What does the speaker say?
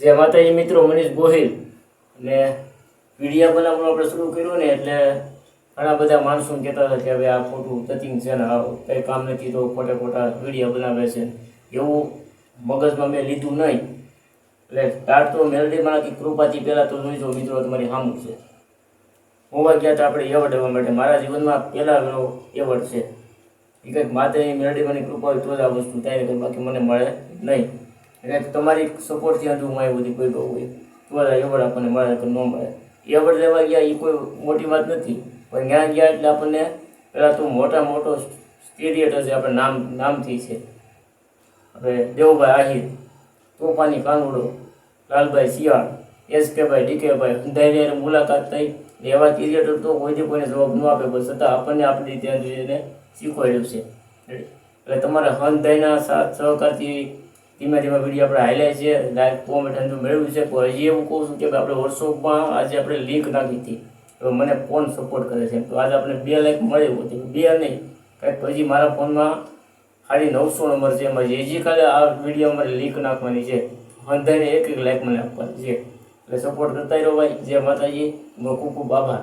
જે માતાજી મિત્રો મનીષ ગોહિલ અને વિડીયો બનાવવાનું આપણે શરૂ કર્યું ને એટલે ઘણા બધા માણસો કહેતા હતા કે હવે આ ખોટું તથિંગ છે ને આ કંઈ કામ નથી તો ખોટા ખોટા વિડીયો બનાવે છે એવું મગજમાં મેં લીધું નહીં. એટલે સ્ટાર્ટ તો મેલડીમાં કૃપાથી પહેલાં તો જોઈજો મિત્રો તમારી સામું છે. હોવા ગયા તો આપણે એવોર્ડ લેવા માટે મારા જીવનમાં પહેલાં એવોર્ડ છે એ કંઈક માતાની મેલડીમાંની કૃપા હોય તો જ આ વસ્તુ થાય ને બાકી મને મળે નહીં. એટલે તમારી સપોર્ટથી અંધું માય બધી કોઈ હોય તો જ એવોર્ડ આપણને મળે કે ન મળે. એવોર્ડ લેવા ગયા એ કોઈ મોટી વાત નથી પણ ત્યાં ગયા એટલે આપણને પહેલાં તો મોટો સ્ટેડિયેટર છે આપણે નામથી છે આપણે દેવુભાઈ આહિર, તોફાની કાનુડો, લાલભાઈ શિયાળ, એસકેભાઈ ડીકેભાઈ અંધારી મુલાકાત થઈ. એવા ક્રિએટર તો કોઈથી કોઈને જવાબ ન આપે પણ છતાં આપણને આપણી રીતે એને શીખવાડ્યું છે. એટલે તમારા હંધાઈના સાથ સહકારથી ધીમે ધીમે વિડીયો આપણે હાઈલાઈટ છે લાઈક કોમેન્ટ મેળવ્યું છે. પણ હજી એવું કહું છું કે આપણે વોટ્સઅપમાં આજે આપણે લિંક નાખી હતી તો મને ફોન સપોર્ટ કરે છે તો આજે આપણે 2 લાઈક મળ્યું હતું 2 નહીં કંઈક હજી મારા ફોનમાં 950 નંબર છે એમાં હજી કાલે આ વિડીયો અમારે લિંક નાખવાની છે. હંધાઈને 1 લાઈક મને આપવાની છે એટલે સપોર્ટ કરતા રહ્યો ભાઈ. જય માતાજી, ખૂબ ખૂબ આભાર.